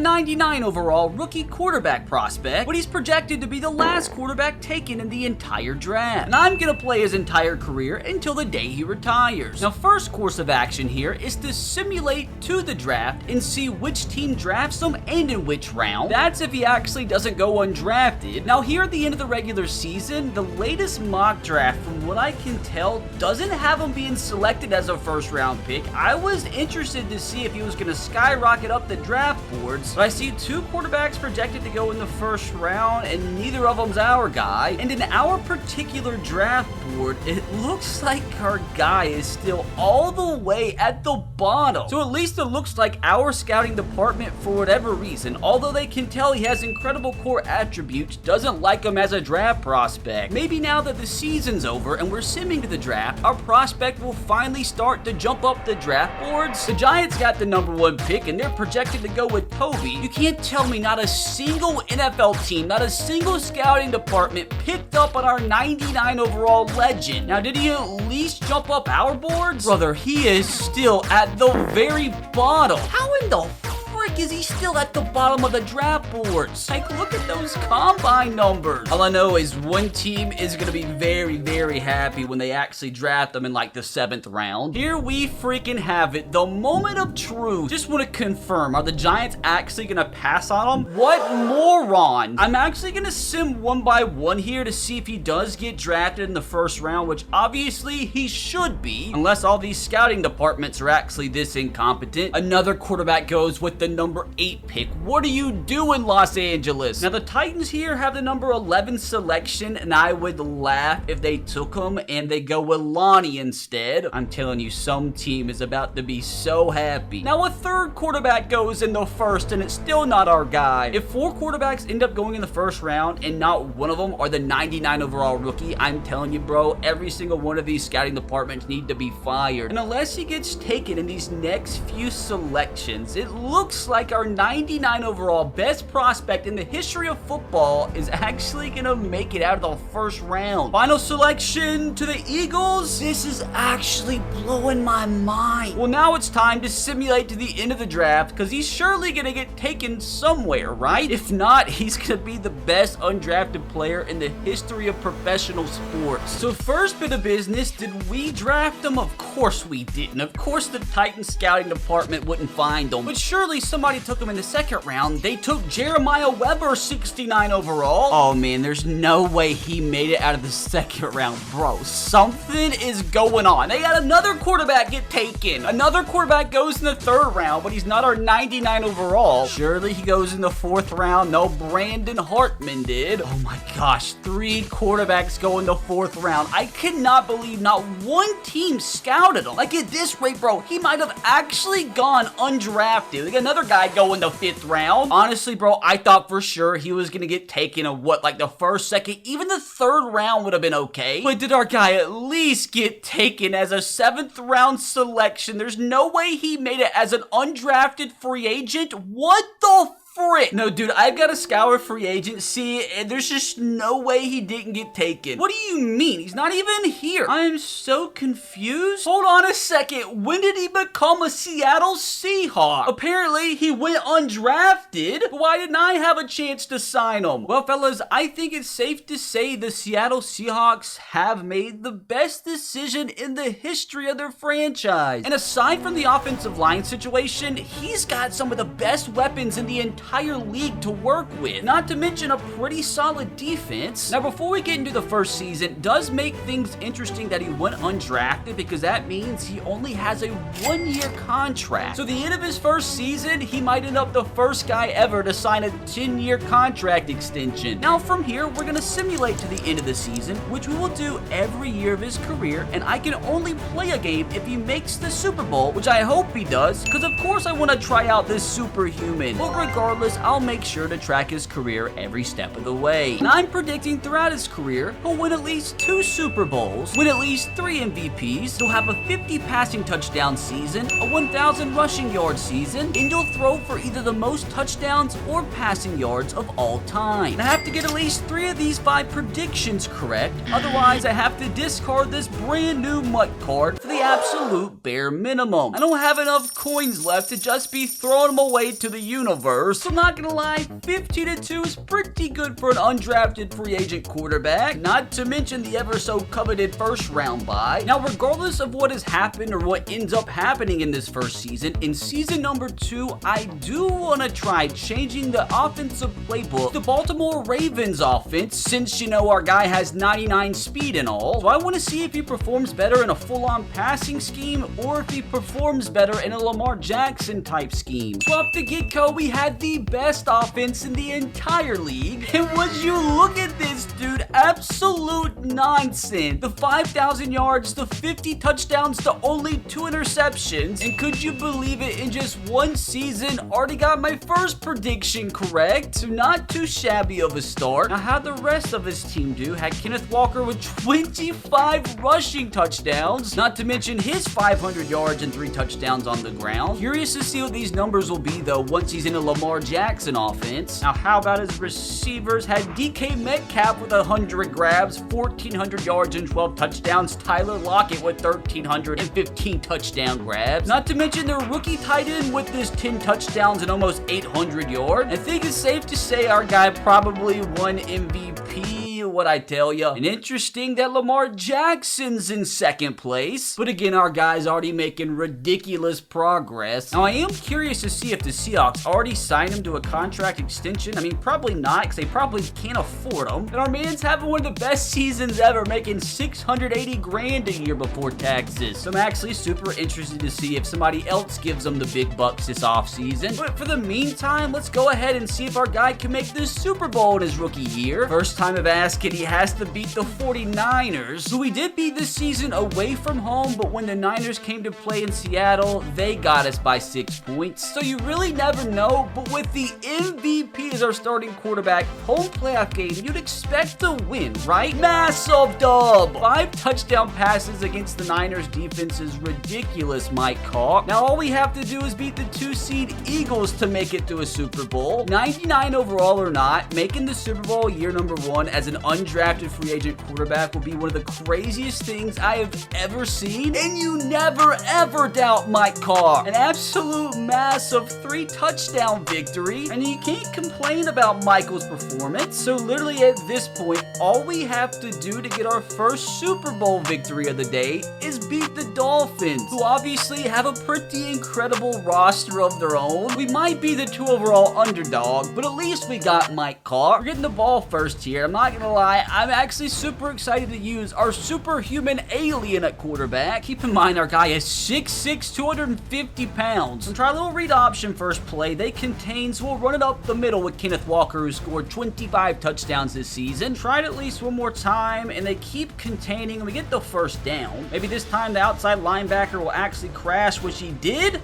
99 overall rookie quarterback prospect, but he's projected to be the last quarterback taken in the entire draft. And I'm gonna play his entire career until the day he retires. Now, first course of action here is to simulate to the draft and see which team drafts him and in which round. That's if he actually doesn't go undrafted. Now, here at the end of the regular season, the latest mock draft, from what I can tell, doesn't have him being selected as a first round pick. I was interested to see if he was gonna skyrocket up the draft boards, but I see two quarterbacks projected to go in the first round, and neither of them's our guy. And in our particular draft board, it looks like our guy is still all the way at the bottom. So at least it looks like our scouting department, for whatever reason, although they can tell he has incredible core attributes, doesn't like him as a draft prospect. Maybe now that the season's over and we're simming to the draft, our prospect will finally start to jump up the draft boards. The Giants got the number 1 pick and they're projected to go with Toby. You can't tell me not a single NFL team, not a single scouting department picked up on our 99 overall legend. Now, did he at least jump up our boards? Brother, he is still at the very bottom. How in the frick is he still at the bottom of the draft boards? Like, look at those combine numbers. All I know is one team is going to be very, very happy when they actually draft them in like the 7th round. Here we freaking have it. The moment of truth. Just want to confirm, are the Giants actually going to pass on him? What moron. I'm actually going to sim one by one here to see if he does get drafted in the first round, which obviously he should be, unless all these scouting departments are actually this incompetent. Another quarterback goes with the number 8 pick. What are you doing, Los Angeles? Now, the Titans here have the number 11 selection, and I would laugh if they took him and they go with Lonnie instead. I'm telling you, some team is about to be so happy. Now, a third quarterback goes in the first, and it's still not our guy. If 4 quarterbacks end up going in the first round and not one of them are the 99 overall rookie, I'm telling you, bro, every single one of these scouting departments need to be fired. And unless he gets taken in these next few selections, it looks like our 99 overall best prospect in the history of football is actually gonna make it out of the first round. Final selection to the Eagles. This is actually blowing my mind. Well, now it's time to simulate to the end of the draft, because he's surely gonna get taken somewhere, right? If not, he's gonna be the best undrafted player in the history of professional sports. So first bit of business, did we draft him? Of course we didn't. Of course the Titans scouting department wouldn't find him. But surely somebody took him in the 2nd round. They took Jeremiah Weber, 69 overall. Oh man, there's no way he made it out of the 2nd round. Bro, something is going on. They got another quarterback get taken. Another quarterback goes in the 3rd round, but he's not our 99 overall. Surely he goes in the 4th round. No, Brandon Hartman did. Oh my gosh, 3 quarterbacks go in the 4th round. I cannot believe not one team scouted him. Like, at this rate, bro, he might have actually gone undrafted. We got another guy go in the 5th round. Honestly, bro, I thought for sure he was gonna get taken in what, like the 1st, 2nd, even the 3rd round would have been okay. But did our guy at least get taken as a 7th round selection? There's no way he made it as an undrafted free agent. What the frick? No, dude, I've got to scour free agency, and there's just no way he didn't get taken. What do you mean? He's not even here. I am so confused. Hold on a second. When did he become a Seattle Seahawk? Apparently, he went undrafted. Why didn't I have a chance to sign him? Well, fellas, I think it's safe to say the Seattle Seahawks have made the best decision in the history of their franchise. And aside from the offensive line situation, he's got some of the best weapons in the entire league to work with, not to mention a pretty solid defense. Now, before we get into the first season, it does make things interesting that he went undrafted, because that means he only has a 1-year contract. So the end of his first season, he might end up the first guy ever to sign a 10-year contract extension. Now, from here, we're going to simulate to the end of the season, which we will do every year of his career, and I can only play a game if he makes the Super Bowl, which I hope he does, because of course I want to try out this superhuman. But regardless, I'll make sure to track his career every step of the way. And I'm predicting throughout his career, he'll win at least 2 Super Bowls, win at least 3 MVPs, he'll have a 50 passing touchdown season, a 1,000 rushing yard season, and he'll throw for either the most touchdowns or passing yards of all time. And I have to get at least 3 of these 5 predictions correct, otherwise I have to discard this brand new MUT card for the the absolute bare minimum. I don't have enough coins left to just be throwing them away to the universe. So I'm not gonna lie, 50-2 is pretty good for an undrafted free agent quarterback, not to mention the ever so coveted first round bye. Now, regardless of what has happened or what ends up happening in this first season, in season number 2, I do want to try changing the offensive playbook, the Baltimore Ravens offense, since, you know, our guy has 99 speed and all. So I want to see if he performs better in a full-on passing scheme or if he performs better in a Lamar Jackson type scheme. So off the get-go, we had the best offense in the entire league. And would you look at this, dude? Absolute nonsense. The 5,000 yards, the 50 touchdowns, the only 2 interceptions. And could you believe it? In just one season, already got my first prediction correct. So not too shabby of a start. Now, how'd the rest of his team do? Had Kenneth Walker with 25 rushing touchdowns, not to mention his 500 yards and 3 touchdowns on the ground. Curious to see what these numbers will be, though, once he's in a Lamar Jackson offense. Now, how about his receivers? Had DK Metcalf with 100 grabs, 1,400 yards and 12 touchdowns. Tyler Lockett with 1,315 touchdown grabs. Not to mention their rookie tight end with his 10 touchdowns and almost 800 yards. I think it's safe to say our guy probably won MVP. What I tell you. And interesting that Lamar Jackson's in second place. But again, our guy's already making ridiculous progress. Now, I am curious to see if the Seahawks already signed him to a contract extension. I mean, probably not, because they probably can't afford him. And our man's having one of the best seasons ever, making $680 grand a year before taxes. So I'm actually super interested to see if somebody else gives him the big bucks this offseason. But for the meantime, let's go ahead and see if our guy can make this Super Bowl in his rookie year. First time of asking, he has to beat the 49ers, who we did beat this season away from home, but when the Niners came to play in Seattle, they got us by 6 points. So you really never know, but with the MVP as our starting quarterback, home playoff game, you'd expect to win, right? Massive dub! 5 touchdown passes against the Niners defense is ridiculous, Mike Carr. Now all we have to do is beat the 2-seed Eagles to make it to a Super Bowl. 99 overall or not, making the Super Bowl year number 1 as an undrafted free agent quarterback will be one of the craziest things I have ever seen, and you never ever doubt Mike Carr. An absolute massive 3 touchdown victory, and you can't complain about Michael's performance. So literally at this point, all we have to do to get our first Super Bowl victory of the day is beat the Dolphins, who obviously have a pretty incredible roster of their own. We might be the 2 overall underdog, but at least we got Mike Carr. We're getting the ball first here. I'm not gonna lie, I'm actually super excited to use our superhuman alien at quarterback. Keep in mind, our guy is 6'6", 250 pounds. And try a little read option first play. They contain, so we'll run it up the middle with Kenneth Walker, who scored 25 touchdowns this season. Try it at least one more time, and they keep containing, and we get the first down. Maybe this time the outside linebacker will actually crash, which he did.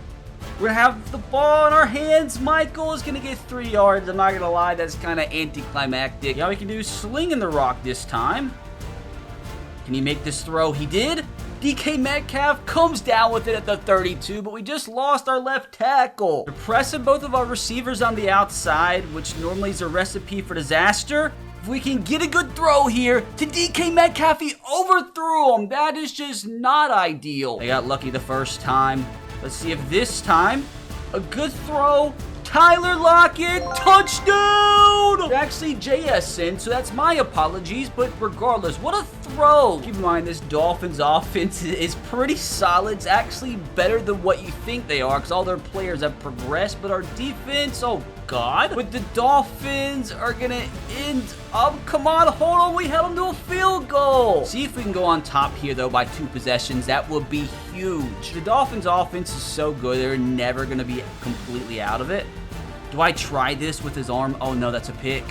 We're gonna have the ball in our hands. Michael is gonna get 3 yards. I'm not gonna lie, that's kind of anticlimactic. Yeah, we can do slinging the rock this time. Can he make this throw? He did. DK Metcalf comes down with it at the 32, but we just lost our left tackle. We're pressing both of our receivers on the outside, which normally is a recipe for disaster. If we can get a good throw here to DK Metcalf, he overthrew him. That is just not ideal. They got lucky the first time. Let's see if this time, a good throw. Tyler Lockett, touchdown! It's actually JSN, so that's my apologies, but regardless, what a throw. Keep in mind, this Dolphins offense is pretty solid. It's actually better than what you think they are, because all their players have progressed, but our defense, oh God. But the Dolphins are gonna end up, come on, hold on, we held them to a field goal. See if we can go on top here, though, by 2 possessions. That would be huge. The Dolphins offense is so good, they're never gonna be completely out of it. Do I try this with his arm? Oh no, that's a pick.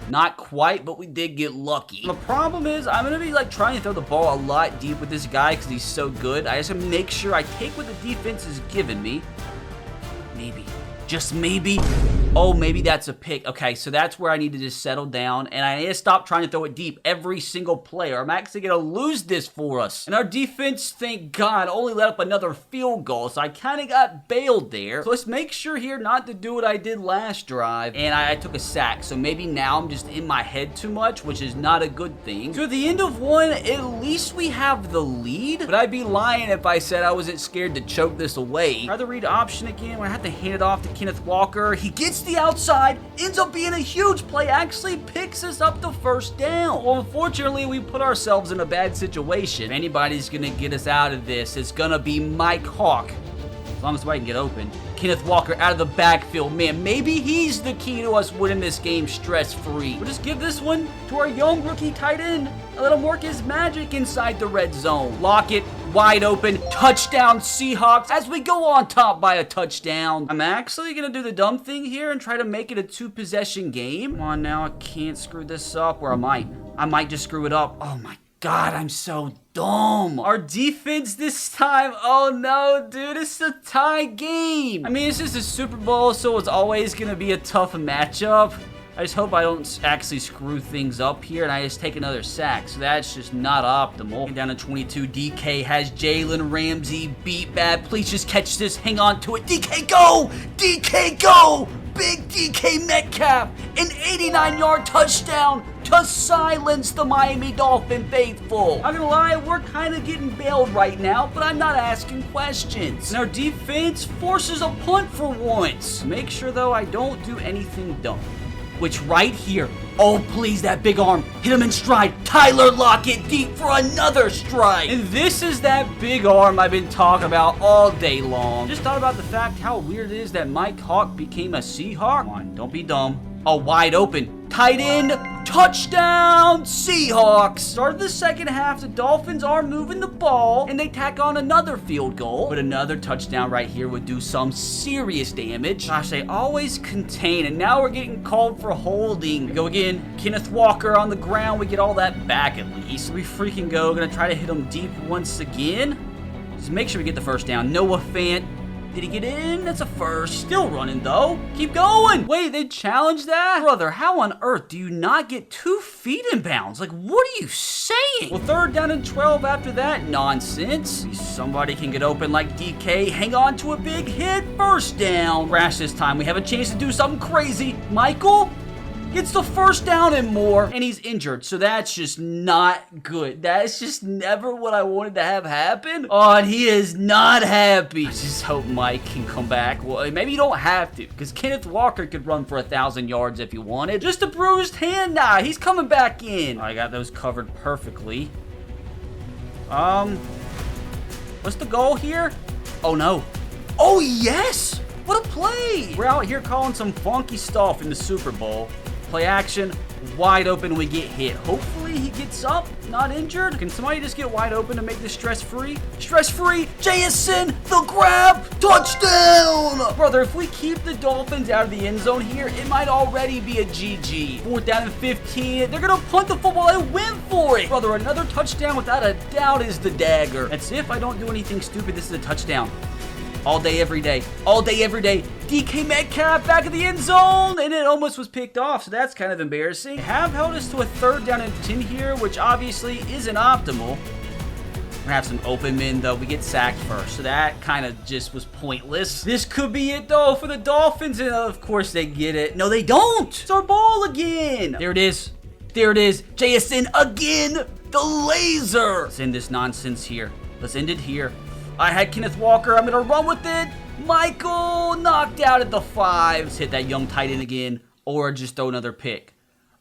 Not quite, but we did get lucky. The problem is, I'm gonna be like trying to throw the ball a lot deep with this guy because he's so good. I just have to make sure I take what the defense is giving me. Maybe. Just maybe. Oh, maybe that's a pick. Okay, so that's where I need to just settle down, and I need to stop trying to throw it deep every single play, or I'm actually going to lose this for us. And our defense, thank God, only let up another field goal, so I kind of got bailed there. So let's make sure here not to do what I did last drive, and I took a sack, so maybe now I'm just in my head too much, which is not a good thing. So at the end of one, at least we have the lead, but I'd be lying if I said I wasn't scared to choke this away. Try the read option again. I have to hand it off to Kenneth Walker. He gets the outside, ends up being a huge play, actually picks us up the first down. Well, unfortunately, we put ourselves in a bad situation. If anybody's gonna get us out of this, it's gonna be Mike Hawk. As long as I can get open. Kenneth Walker out of the backfield. Man, maybe he's the key to us winning this game stress-free. We'll just give this one to our young rookie tight end and let him work his magic inside the red zone. Lockett, wide open, touchdown Seahawks as we go on top by a touchdown. I'm actually going to do the dumb thing here and try to make it a 2-possession game. Come on now, I can't screw this up, or I might just screw it up. Oh my God, I'm so dumb. Our defense this time, oh no, dude, it's a tie game. I mean, it's just a Super Bowl, so it's always gonna be a tough matchup. I just hope I don't actually screw things up here and I just take another sack. So that's just not optimal. Down to 22, DK has Jalen Ramsey beat bad. Please just catch this, hang on to it. DK, go! DK, go! Big DK Metcalf, an 89-yard touchdown to silence the Miami Dolphin faithful. I'm gonna lie, we're kind of getting bailed right now, but I'm not asking questions. And our defense forces a punt for once. Make sure, though, I don't do anything dumb. Which right here, oh please, that big arm, hit him in stride. Tyler Lockett deep for another strike. And this is that big arm I've been talking about all day long. Just thought about the fact how weird it is that Mike Hawk became a Seahawk. Come on, don't be dumb. Oh, wide open, tight end, touchdown Seahawks. Start of the second half, the Dolphins are moving the ball, and they tack on another field goal. But another touchdown right here would do some serious damage. Gosh, they always contain, and now we're getting called for holding. We go again, Kenneth Walker on the ground. We get all that back at least. We freaking go. Gonna try to hit him deep once again. Just make sure we get the first down. Noah Fant. Did he get in? That's a first. Still running, though. Keep going. Wait, they challenged that? Brother, how on earth do you not get 2 feet in bounds? Like, what are you saying? Well, 3rd down and 12 after that nonsense. Somebody can get open like DK. Hang on to a big hit. First down. Crash this time. We have a chance to do something crazy. Michael gets the first down and more, and he's injured, so that's just not good. That's just never what I wanted to have happen. Oh, and he is not happy. I just hope Mike can come back. Well, maybe you don't have to, because Kenneth Walker could run for 1,000 yards if he wanted. Just a bruised hand now. He's coming back in. I got those covered perfectly. What's the goal here? Oh, no. Oh, yes! What a play! We're out here calling some funky stuff in the Super Bowl. Play action, wide open, we get hit. Hopefully he gets up, not injured. Can somebody just get wide open to make this stress-free? Stress-free, JSN, the grab, touchdown! Brother, if we keep the Dolphins out of the end zone here, it might already be a GG. 4th down and 15, they're gonna punt the football and win for it. Brother, another touchdown without a doubt is the dagger. That's if I don't do anything stupid, this is a touchdown. All day, every day. All day, every day. DK Metcalf back of the end zone, and it almost was picked off, so that's kind of embarrassing. They have held us to a 3rd down and 10 here, which obviously isn't optimal. We're gonna have some open men, though. We get sacked first, so that kind of just was pointless. This could be it, though, for the Dolphins, and of course they get it. No, they don't. It's our ball again. There it is. There it is. JSN again. The laser. Let's end this nonsense here. Let's end it here. I had Kenneth Walker. I'm going to run with it. Michael knocked out at the 5. Let's hit that young tight end again, or just throw another pick.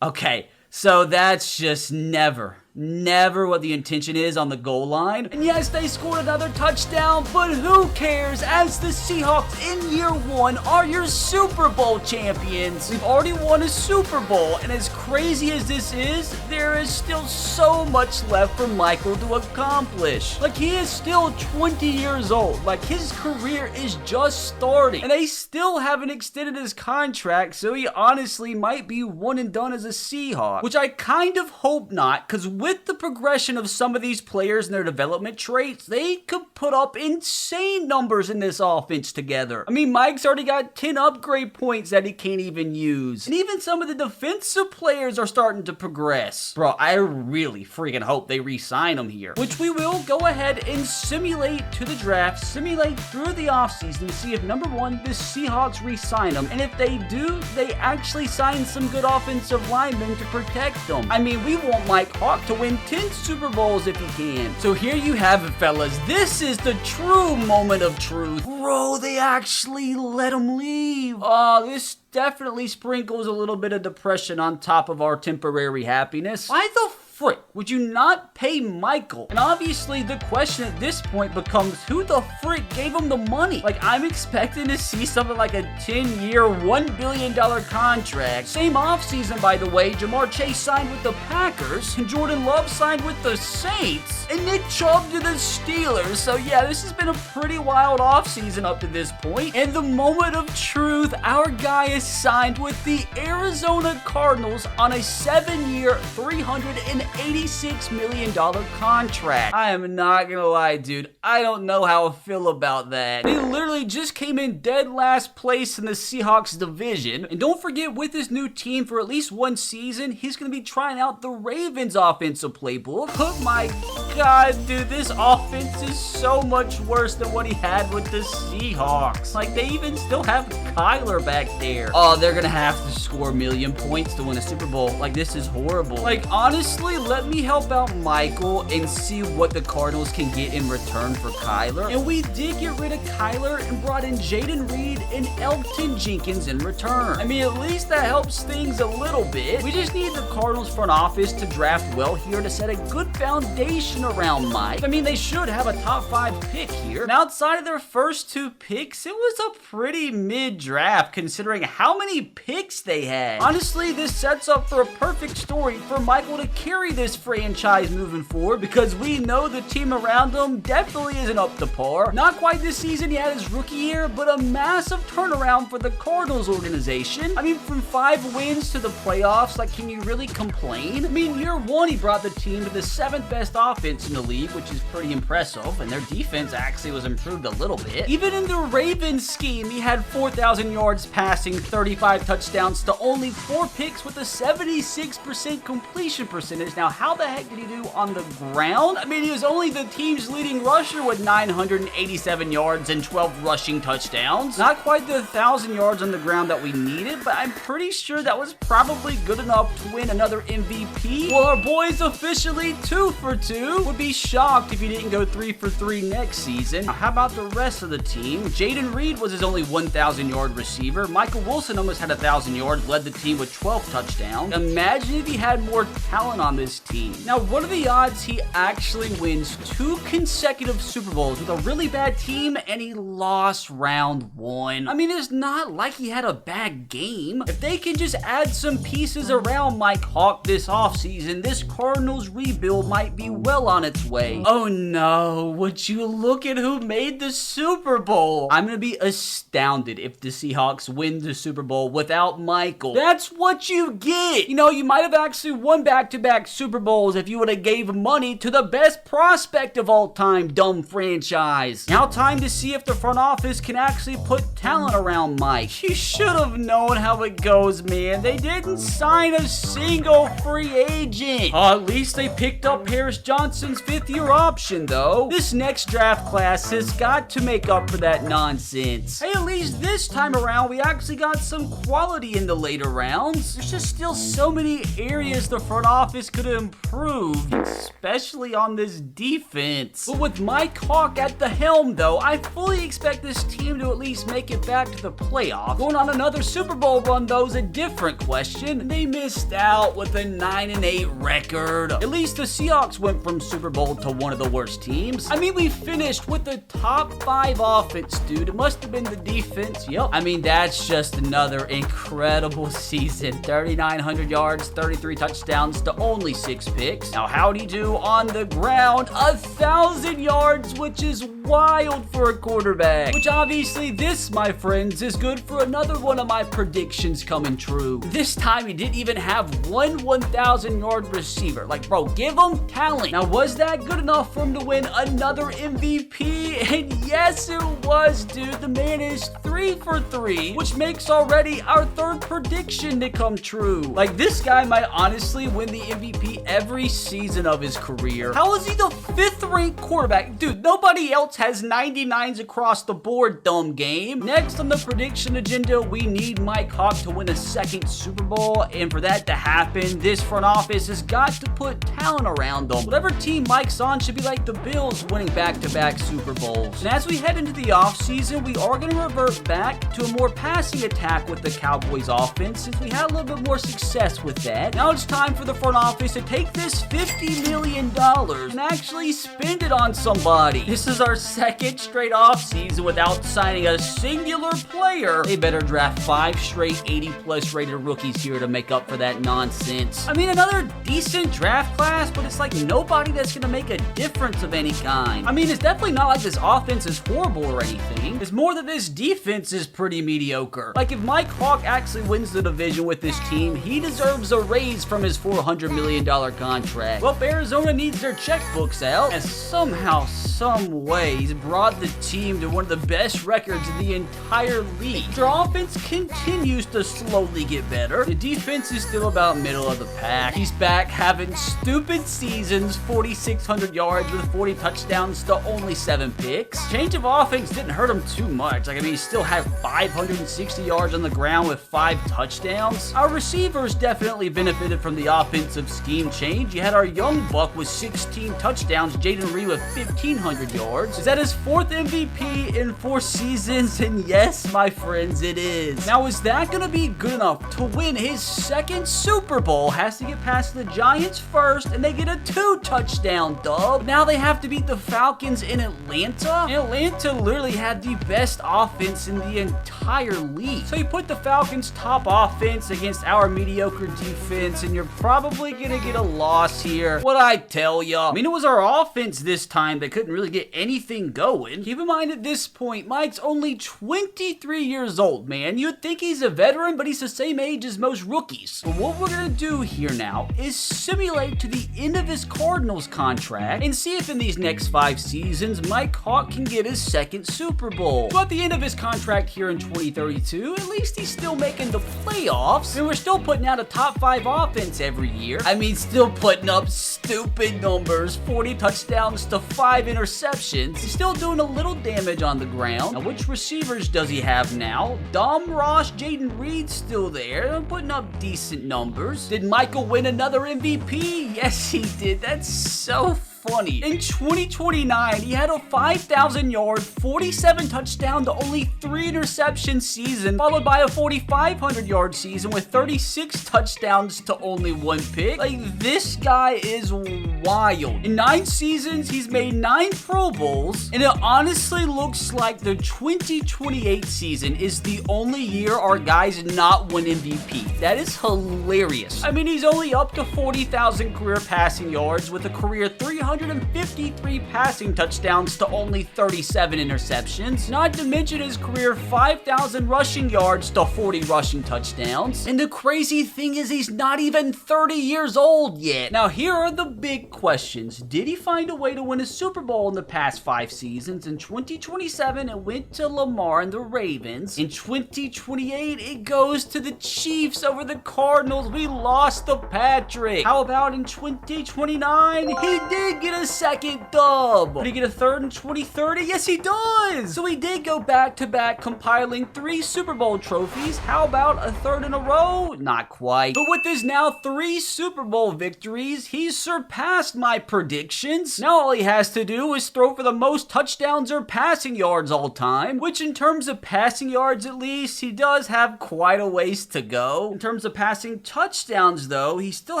Okay, so that's just never what the intention is on the goal line. And yes, they scored another touchdown, but who cares, as the Seahawks in year 1 are your Super Bowl champions. We've already won a Super Bowl, and as crazy as this is, there is still so much left for Michael to accomplish. Like, he is still 20 years old. Like, his career is just starting, and they still haven't extended his contract, so he honestly might be one and done as a Seahawk, which I kind of hope not, because with the progression of some of these players and their development traits, they could put up insane numbers in this offense together. I mean, Mike's already got 10 upgrade points that he can't even use. And even some of the defensive players are starting to progress. Bro, I really freaking hope they re-sign him here. Which we will go ahead and simulate to the draft, simulate through the offseason to see if, number one, the Seahawks re-sign him. And if they do, they actually sign some good offensive linemen to protect them. I mean, we want Mike Hawk to win 10 Super Bowls if he can. So here you have it, fellas. This is the true moment of truth. Bro, they actually let him leave. Oh, this definitely sprinkles a little bit of depression on top of our temporary happiness. Why the frick would you not pay Michael? And obviously the question at this point becomes, who the frick gave him the money? Like, I'm expecting to see something like a 10-year, $1 billion contract. Same offseason, by the way, Jamar Chase signed with the Packers, and Jordan Love signed with the Saints, and Nick Chubb to the Steelers. So yeah, this has been a pretty wild offseason up to this point. And the moment of truth, our guy is signed with the Arizona Cardinals on a 7-year, $386 million contract. I am not gonna lie, dude. I don't know how I feel about that. They literally just came in dead last place in the Seahawks division. And don't forget, with this new team for at least one season, he's gonna be trying out the Ravens offensive playbook. Oh my God, dude, this offense is so much worse than what he had with the Seahawks. Like, they even still have Kyler back there. Oh, they're gonna have to score a million points to win a Super Bowl. Like, this is horrible. Like, honestly, let me help out Michael and see what the Cardinals can get in return for Kyler. And we did get rid of Kyler and brought in Jayden Reed and Elgton Jenkins in return. I mean, at least that helps things a little bit. We just need the Cardinals front office to draft well here to set a good foundation around Mike. I mean, they should have a top 5 pick here. And outside of their first 2 picks, it was a pretty mid-draft considering how many picks they had. Honestly, this sets up for a perfect story for Michael to carry this franchise moving forward, because we know the team around him definitely isn't up to par. Not quite this season he had his rookie year, but a massive turnaround for the Cardinals organization. I mean, from 5 wins to the playoffs, like, can you really complain? I mean, year 1 he brought the team to the 7th best offense in the league, which is pretty impressive, and their defense actually was improved a little bit. Even in the Ravens scheme, he had 4,000 yards passing, 35 touchdowns to only 4 picks with a 76% completion percentage. Now, how the heck did he do on the ground? I mean, he was only the team's leading rusher with 987 yards and 12 rushing touchdowns. Not quite the 1,000 yards on the ground that we needed, but I'm pretty sure that was probably good enough to win another MVP. Well, our boy's officially 2 for 2. Would be shocked if he didn't go 3 for 3 next season. Now, how about the rest of the team? Jayden Reed was his only 1,000-yard receiver. Michael Wilson almost had 1,000 yards, led the team with 12 touchdowns. Imagine if he had more talent on this team. Now, what are the odds he actually wins 2 consecutive Super Bowls with a really bad team and he lost round 1? I mean, it's not like he had a bad game. If they can just add some pieces around Mike Hawk this offseason, this Cardinals rebuild might be well on its way. Oh no, would you look at who made the Super Bowl? I'm gonna be astounded if the Seahawks win the Super Bowl without Michael. That's what you get. You know, you might have actually won back-to-back Super Bowls if you would have gave money to the best prospect of all time, dumb franchise. Now time to see if the front office can actually put talent around Mike. You should have known how it goes, man. They didn't sign a single free agent. At least they picked up Paris Johnson's 5th-year option, though. This next draft class has got to make up for that nonsense. Hey, at least this time around, we actually got some quality in the later rounds. There's just still so many areas the front office could have improved, especially on this defense. But with Mike Hawk at the helm, though, I fully expect this team to at least make it back to the playoffs. Going on another Super Bowl run, though, is a different question. They missed out with a 9-8 record. At least the Seahawks went from Super Bowl to one of the worst teams. I mean, we finished with the top 5 offense, dude. It must have been the defense. Yep. I mean, that's just another incredible season. 3,900 yards, 33 touchdowns to only only 6 picks. Now, how'd he do on the ground? 1,000 yards, which is wild for a quarterback. Which obviously this, my friends, is good for another one of my predictions coming true. This time he didn't even have one 1,000-yard receiver. Like, bro, give him talent. Now, was that good enough for him to win another MVP? And yes, it was, dude. The man is 3 for 3, which makes already our 3rd prediction to come true. Like, this guy might honestly win the MVP every season of his career. How is he the 5th-ranked quarterback? Dude, nobody else has 99s across the board, dumb game. Next on the prediction agenda, we need Mike Hawk to win a 2nd Super Bowl, and for that to happen, this front office has got to put talent around them. Whatever team Mike's on should be like the Bills winning back-to-back Super Bowls. And as we head into the offseason, we are going to revert back to a more passing attack with the Cowboys offense since we had a little bit more success with that. Now it's time for the front office to take this $50 million and actually spend it on somebody. This is our 2nd straight offseason without signing a singular player. They better draft 5 straight 80-plus rated rookies here to make up for that nonsense. I mean, another decent draft class, but it's like nobody that's going to make a difference of any kind. I mean, it's definitely not like this offense is horrible or anything. It's more that this defense is pretty mediocre. Like, if Mike Hawk actually wins the division with this team, he deserves a raise from his $400 million contract. Well, Arizona needs their checkbooks out, and somehow, some way, he's brought the team to one of the best records in the entire league. Their offense continues to slowly get better. The defense is still about middle of the pack. He's back having stupid seasons, 4,600 yards with 40 touchdowns to only 7 picks. Change of offense didn't hurt him too much. Like, I mean, he still had 560 yards on the ground with 5 touchdowns. Our receivers definitely benefited from the offensive scheme change. You had our young buck with 16 touchdowns, Jaden Reed with 1,500 yards. Is that his 4th MVP in 4 seasons? And yes, my friends, it is. Now, is that going to be good enough to win his 2nd Super Bowl? Has to get past the Giants first, and they get a 2-touchdown dub. Now they have to beat the Falcons in Atlanta. And Atlanta literally had the best offense in the entire league. So you put the Falcons' top offense against our mediocre defense, and you're probably going to get a loss here. What'd I tell ya? I mean, it was our offense this time that couldn't really get anything going. Keep in mind at this point, Mike's only 23 years old, man. You'd think he's a veteran, but he's the same age as most rookies. But what we're going to do here now is simulate to the end of his Cardinals contract and see if in these next 5 seasons, Mike Hawk can get his 2nd Super Bowl. So at the end of his contract here in 2032, at least he's still making the playoffs, and we're still putting out a top 5 offense every year. I mean, still putting up stupid numbers, 40 touchdowns to 5 interceptions. He's still doing a little damage on the ground. Now, which receivers does he have now? Dom Ross, Jaden Reed still there, putting up decent numbers. Did Michael win another MVP? Yes, he did. That's so funny. In 2029, he had a 5,000-yard, 47 touchdown to only 3 interception season, followed by a 4,500-yard season with 36 touchdowns to only 1 pick. Like, this guy is wild. In 9 seasons, he's made 9 Pro Bowls, and it honestly looks like the 2028 season is the only year our guys not win MVP. That is hilarious. I mean, he's only up to 40,000 career passing yards with a career 353 passing touchdowns to only 37 interceptions, not to mention his career 5,000 rushing yards to 40 rushing touchdowns. And the crazy thing is he's not even 30 years old yet. Now, here are the big questions. Did he find a way to win a Super Bowl in the past 5 seasons? In 2027, it went to Lamar and the Ravens. In 2028, it goes to the Chiefs over the Cardinals. We lost to Patrick. How about in 2029? He did get a 2nd dub. Did he get a 3rd in 2030? Yes, he does. So he did go back-to-back compiling 3 Super Bowl trophies. How about a 3rd in a row? Not quite. But with his now 3 Super Bowl victories, he's surpassed my predictions. Now all he has to do is throw for the most touchdowns or passing yards all time, which in terms of passing yards at least, he does have quite a ways to go. In terms of passing touchdowns though, he still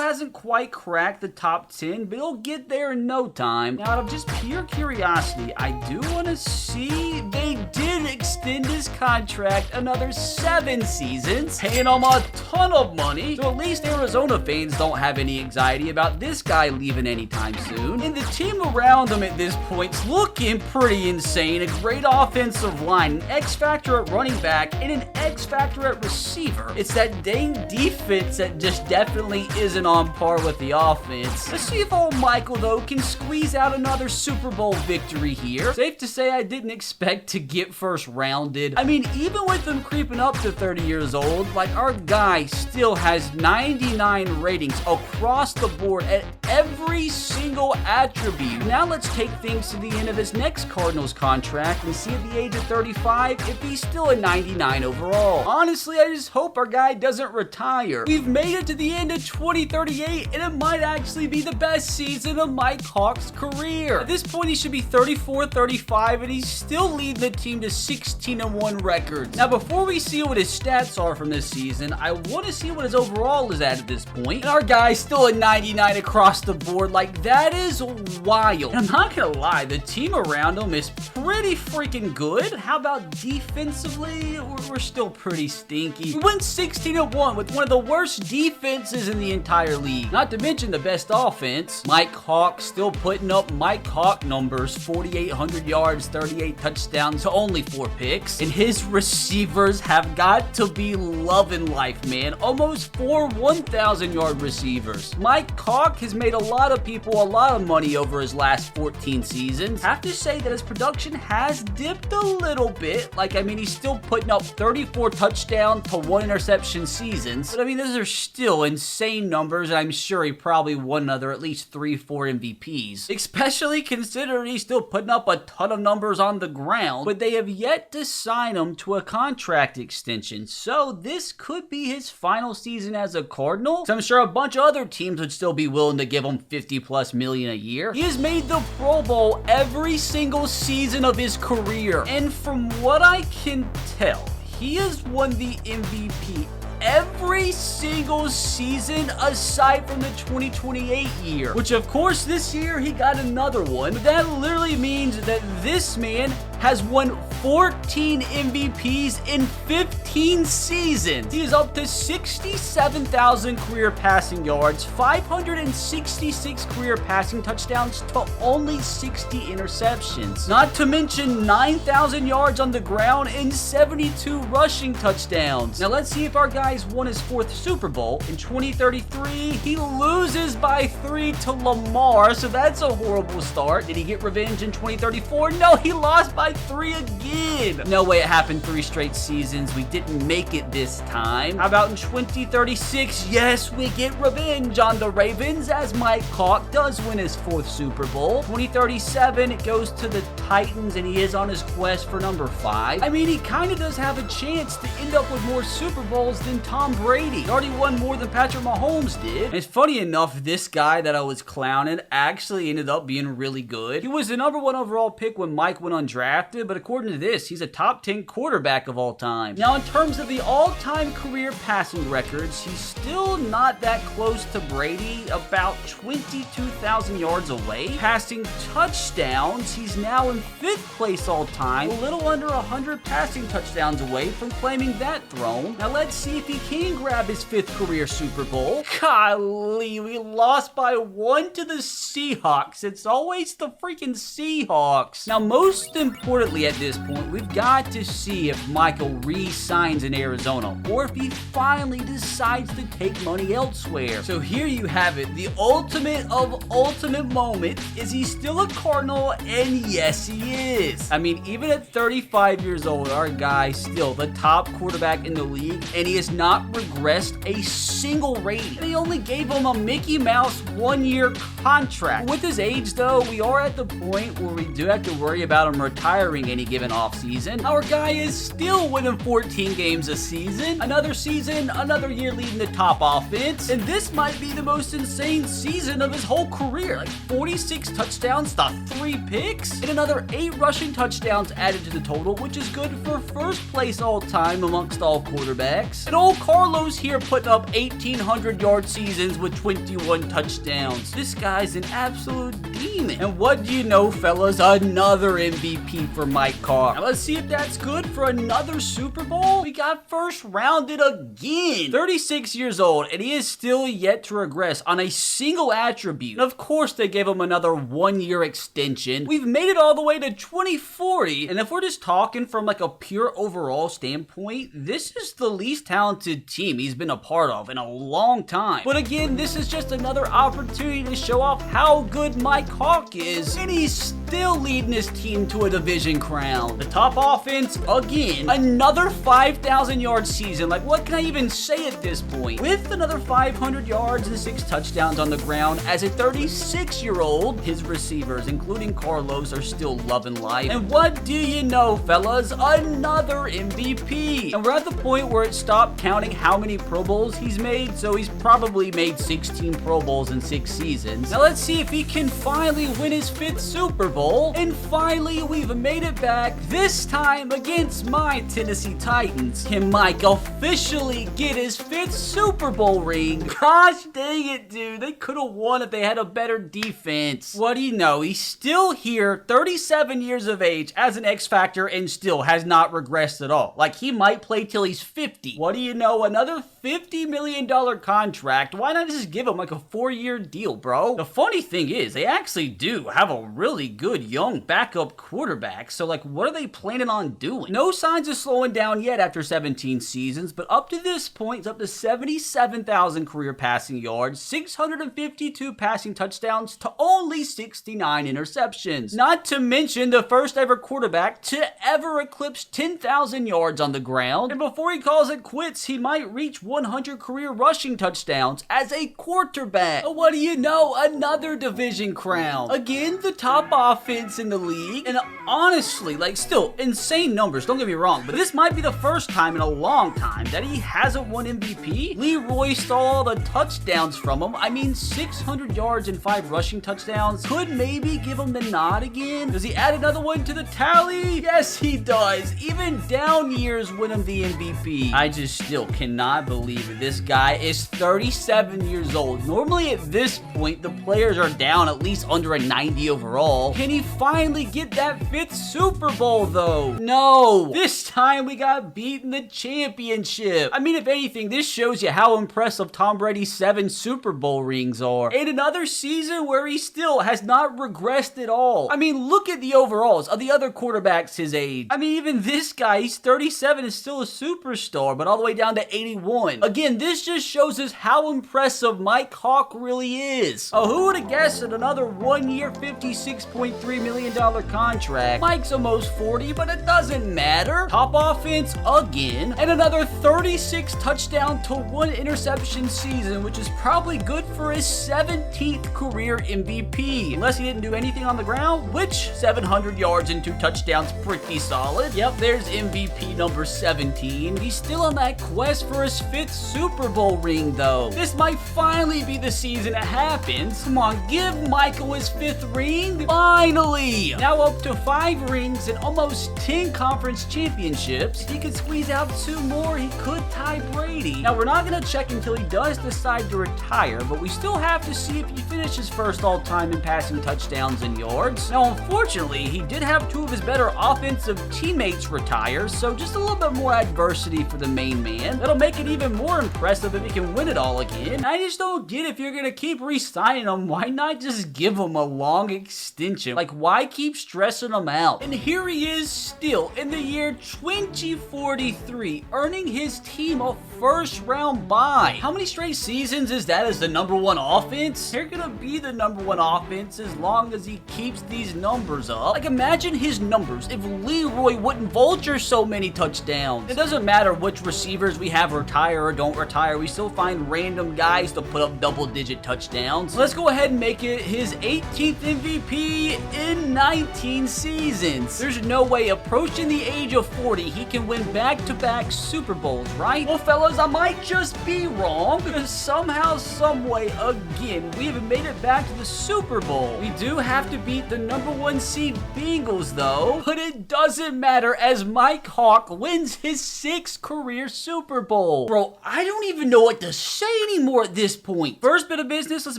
hasn't quite cracked the top 10, but he'll get there no time. Now, out of just pure curiosity, I do want to see they did extend his contract another 7 seasons, paying him a ton of money. So at least Arizona fans don't have any anxiety about this guy leaving anytime soon. And the team around him at this point's looking pretty insane. A great offensive line, an X factor at running back, and an X factor at receiver. It's that dang defense that just definitely isn't on par with the offense. Let's see if old Michael, though, can squeeze out another Super Bowl victory here. Safe to say I didn't expect to get first rounded. I mean, even with them creeping up to 30 years old, like, our guy still has 99 ratings across the board at every single attribute. Now let's take things to the end of his next Cardinals contract and see at the age of 35 if he's still a 99 overall. Honestly, I just hope our guy doesn't retire. We've made it to the end of 2038, and it might actually be the best season of Mike Hawk's career. At this point, he should be 34-35, and he's still leading the team to 16-1 records. Now, before we see what his stats are from this season, I want to see what his overall is at this point. And our guy's still a 99 across the board. Like, that is wild. And I'm not gonna lie, the team around him is pretty freaking good. How about defensively? We're still pretty stinky. We went 16-1 with one of the worst defenses in the entire league. Not to mention the best offense. Mike Hawk still putting up Mike Hawk numbers, 4,800 yards, 38 touchdowns to only 4 picks. And his receivers have got to be loving life, man. Almost 4 1,000-yard receivers. Mike Hawk has made a lot of people a lot of money over his last 14 seasons. Have to say that his production has dipped a little bit. Like, I mean, he's still putting up 34 touchdown to 1 interception seasons. But I mean, those are still insane numbers, and I'm sure he probably won another at least 3-4 MVPs. Especially considering he's still putting up a ton of numbers on the ground, but they have yet to sign him to a contract extension. So this could be his final season as a Cardinal. So I'm sure a bunch of other teams would still be willing to give him $50+ million a year. He has made the Pro Bowl every single season of his career, and from what I can tell, he has won the MVP every single season aside from the 2028 year, which of course this year he got another one. But that literally means that this man has won 14 MVPs in 15 seasons. He is up to 67,000 career passing yards, 566 career passing touchdowns to only 60 interceptions. Not to mention 9,000 yards on the ground and 72 rushing touchdowns. Now let's see if our guy's won his 4th Super Bowl. In 2033, he loses by 3 to Lamar, so that's a horrible start. Did he get revenge in 2034? No, he lost by 3 again. No way it happened 3 straight seasons. We didn't make it this time. How about in 2036? Yes, we get revenge on the Ravens as Mike Hawk does win his 4th Super Bowl. 2037, it goes to the Titans, and he is on his quest for number 5. I mean, he kind of does have a chance to end up with more Super Bowls than Tom Brady. He already won more than Patrick Mahomes did. And it's funny enough, this guy that I was clowning actually ended up being really good. He was the number 1 overall pick when Mike went undrafted, but according to this, he's a top 10 quarterback of all time. Now, in terms of the all-time career passing records, he's still not that close to Brady, about 22,000 yards away. Passing touchdowns, he's now in 5th place all time, a little under 100 passing touchdowns away from claiming that throne. Now, let's see if he can grab his 5th career Super Bowl. Golly, we lost by 1 to the Seahawks. It's always the freaking Seahawks. Now, most importantly at this point, we've got to see if Michael re-signs in Arizona, or if he finally decides to take money elsewhere. So here you have it, the ultimate of ultimate moment. Is he still a Cardinal? And yes, he is. I mean, even at 35 years old, our guy's still the top quarterback in the league, and he has not regressed a single rating. They only gave him a Mickey Mouse 1-year contract. With his age, though, we are at the point where we do have to worry about him retiring any given offseason. Our guy is still winning 14 games a season, another year leading the top offense, and this might be the most insane season of his whole career. Like 46 touchdowns to 3 picks, and another 8 rushing touchdowns added to the total, which is good for first place all time amongst all quarterbacks. And old Carlos here putting up 1,800-yard seasons with 21 touchdowns. This guy's an absolute demon. And what do you know, fellas? Another MVP for Mike Carr. Now let's see if that's good for another Super Bowl. We got first rounded again. 36 years old, and he is still yet to regress on a single attribute. And of course, they gave him another 1-year extension. We've made it all the way to 2040, and if we're just talking from like a pure overall standpoint, this is the least talented team he's been a part of in a long time. But again, this is just another opportunity to show off how good Mike Hawk is, and he's still leading his team to a division crown. The top offense, again, another 5,000-yard season. Like, what can I even say at this point? With another 500 yards and 6 touchdowns on the ground, as a 36-year-old, his receivers, including Carlos, are still loving life. And what do you know, fellas? Another MVP. And we're at the point where it stopped counting how many Pro Bowls he's made, so he's probably made 16 Pro Bowls in 6 seasons. Now let's see if he can finally win his 5th Super Bowl. And finally, we've made it back, this time against my Tennessee Titans. Can Mike officially get his 5th Super Bowl ring? Gosh dang it, dude. They could have won if they had a better defense. What do you know? He's still here, 37 years of age, as an X Factor, and still has not regressed at all. Like, he might play till he's 50. What do you know? Another $50 million contract. Why not just give him like a 4-year deal, bro? The funny thing is, they actually do have a really good young backup quarterback. So like, what are they planning on doing? No signs of slowing down yet after 17 seasons, but up to this point, it's up to 77,000 career passing yards, 652 passing touchdowns to only 69 interceptions. Not to mention the first ever quarterback to ever eclipse 10,000 yards on the ground. And before he calls it quits, he might reach 100 career rushing touchdowns as a quarterback. What do you know? Another division crown. Again, the top offense in the league. And honestly, like, still insane numbers, don't get me wrong, but this might be the first time in a long time that he hasn't won MVP. Leroy stole all the touchdowns from him. I mean, 600 yards and 5 rushing touchdowns could maybe give him the nod again. Does he add another one to the tally? Yes, he does. Even down years win him the MVP. I just still cannot believe it. This guy is 37 years old. Normally at this point, the players are down at least under a 90 overall. Can he finally get that 5th Super Bowl though? No. This time we got beat in the championship. I mean, if anything, this shows you how impressive Tom Brady's 7 Super Bowl rings are. And another season where he still has not regressed at all. I mean, look at the overalls of the other quarterbacks his age. I mean, even this guy, he's 37, is still a superstar, but all the way down to 81. Again, this just shows us how impressive Mike Hawk really is. Oh, who would have guessed that another 1-year, $56.3 million contract? Mike's almost 40, but it doesn't matter. Top offense again, and another 36 touchdown to 1 interception season, which is probably good for his 17th career MVP. Unless he didn't do anything on the ground, which 700 yards and 2 touchdowns, pretty solid. Yep, there's MVP number 17. He's still on that quest for his 5th Super Bowl ring though. This might finally be the season it happens. Come on, give Michael his 5th ring. Finally! Now up to 5 rings and almost 10 conference championships. If he could squeeze out 2 more, he could tie Brady. Now we're not going to check until he does decide to retire, but we still have to see if he finishes first all-time in passing touchdowns and yards. Now unfortunately, he did have 2 of his better offensive teammates retire, so just a little bit more adversity for the main man. That'll make it even more impressive if he can win it all again. I just don't get, if you're going to keep re-signing him, why not just give him a long extension? Like, why keep stressing him out? And here he is still in the year 2043, earning his team a first round bye. How many straight seasons is that as the #1 offense? They're gonna be the #1 offense as long as he keeps these numbers up. Like, imagine his numbers if Leroy wouldn't vulture so many touchdowns. It doesn't matter which receivers we have retire or don't retire, we still find random guys to put up double-digit touchdowns. Let's go ahead and make it his 18th MVP in 19 seasons. There's no way approaching the age of 40 he can win back-to-back Super Bowls, right? Well, fellas, I might just be wrong, because somehow, someway, again, we've made it back to the Super Bowl. We do have to beat the #1 seed Bengals, though, but it doesn't matter as Mike Hawk wins his 6th career Super Bowl. Bro, I don't even know what to say anymore at this point. First bit of business, let's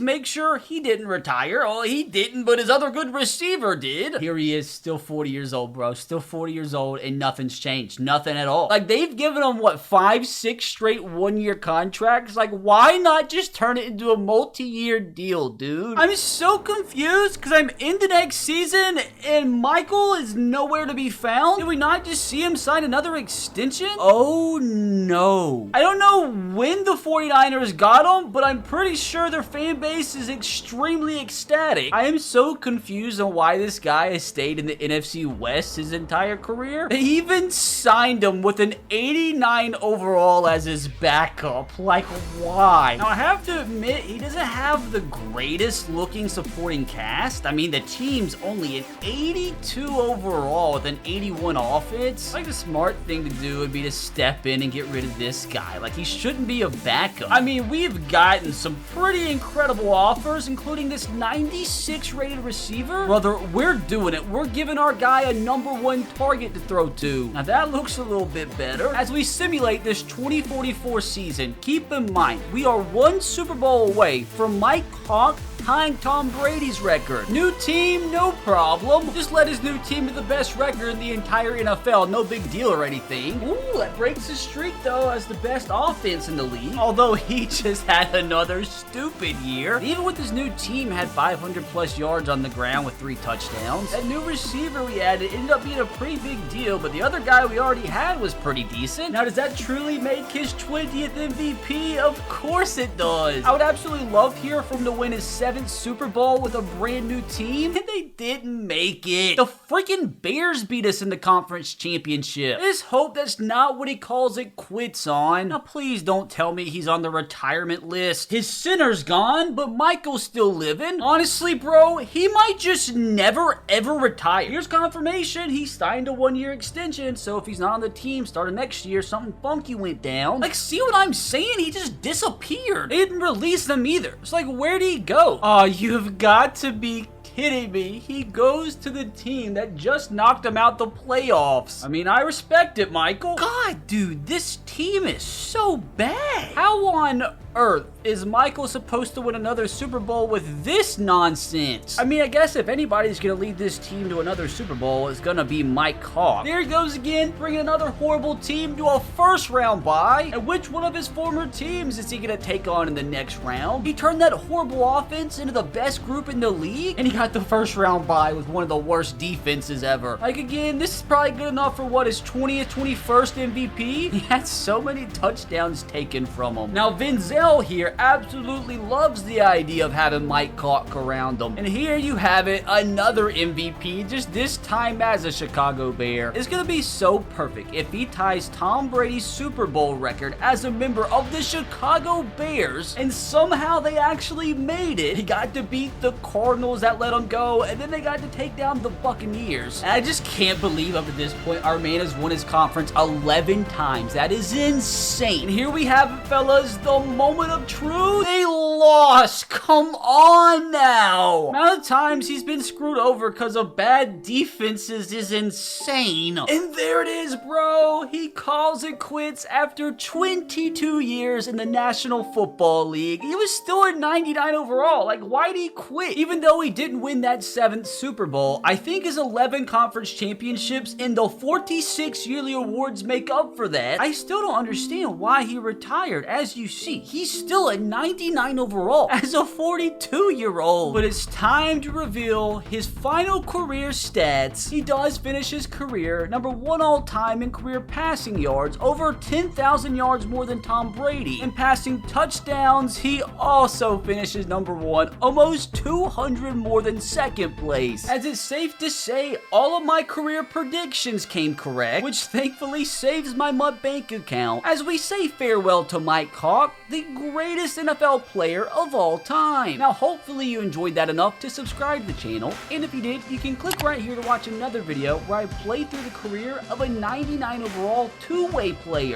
make sure he didn't retire. Oh, he didn't, but his other good receiver did. Here he is, still 40 years old, bro. Still 40 years old, and nothing's changed. Nothing at all. Like, they've given him, what, 5, 6 straight one-year contracts? Like, why not just turn it into a multi-year deal, dude? I'm so confused, because I'm in the next season, and Michael is nowhere to be found. Did we not just see him sign another extension? Oh, no. I don't know when the 49ers got him, but I'm pretty sure their fan base is extremely ecstatic. I am so confused on why this guy has stayed in the NFC West his entire career. They even signed him with an 89 overall as his backup. Like, why? Now, I have to admit, he doesn't have the greatest looking supporting cast. I mean, the team's only an 82 overall with an 81 offense. Like, the smart thing to do would be to step in and get rid of this guy. Like, he shouldn't be a backup. I mean, we've gotten some pretty incredible offers, including this 96 rated receiver. Brother, we're doing it. We're giving our guy a #1 target to throw to. Now, that looks a little bit better. As we simulate this 2044 season, keep in mind, we are one Super Bowl away from Mike Hawk tying Tom Brady's record. New team, no problem. Just led his new team to the best record in the entire NFL. No big deal or anything. Ooh, that breaks his streak, though, as the best offense in the league. Although he just had another stupid year. Even with his new team, had 500+ yards on the ground with 3 touchdowns. That new receiver we added ended up being a pretty big deal, but the other guy we already had was pretty decent. Now, does that truly make his 20th MVP? Of course it does. I would absolutely love here for him to win his 7th Super Bowl with a brand new team, and they didn't make it. The freaking Bears beat us in the conference championship. I just hope that's not what he calls it quits on. Now, please don't tell me he's on the retirement list. His center's gone, but Michael's still living. Honestly, bro, he might just never ever retire. Here's confirmation. He signed a 1-year extension, so if he's not on the team starting next year, something funky went down. Like, see what I'm saying? He just disappeared. They didn't release them either. It's like, where'd he go? Oh, you've got to be kidding me. He goes to the team that just knocked him out the playoffs. I mean, I respect it, Michael. God, dude, this team is so bad. How on earth is Michael supposed to win another Super Bowl with this nonsense? I mean, I guess if anybody's gonna lead this team to another Super Bowl, it's gonna be Mike Hawk. There he goes again, bringing another horrible team to a first round bye. And which one of his former teams is he gonna take on in the next round? He turned that horrible offense into the best group in the league, and he got the first round bye with one of the worst defenses ever. Like, again, this is probably good enough for what, his 20th, 21st MVP? He had so many touchdowns taken from him. Now, Vinzel here absolutely loves the idea of having Mike Hawk around him. And here you have it, another MVP, just this time as a Chicago Bear. It's gonna be so perfect if he ties Tom Brady's Super Bowl record as a member of the Chicago Bears, and somehow they actually made it. He got to beat the Cardinals that let him go, and then they got to take down the Buccaneers. And I just can't believe up at this point our man has won his conference 11 times. That is insane. And here we have it, fellas, the moment of truth. They lost. Come on now. The amount of times he's been screwed over because of bad defenses is insane. And there it is, bro. He calls it quits after 22 years in the National Football League. He was still at 99 overall. Like, why did he quit? Even though he didn't win that 7th Super Bowl, I think his 11 conference championships and the 46 yearly awards make up for that. I still don't understand why he retired. As you see, he he's still at 99 overall as a 42-year-old. But it's time to reveal his final career stats. He does finish his career number 1 all-time in career passing yards, over 10,000 yards more than Tom Brady. In passing touchdowns, he also finishes number 1, almost 200 more than second place. As it's safe to say, all of my career predictions came correct, which thankfully saves my MUT bank account, as we say farewell to Mike Hawk, the greatest NFL player of all time. Now, hopefully you enjoyed that enough to subscribe to the channel, and if you did, you can click right here to watch another video where I play through the career of a 99 overall two-way player.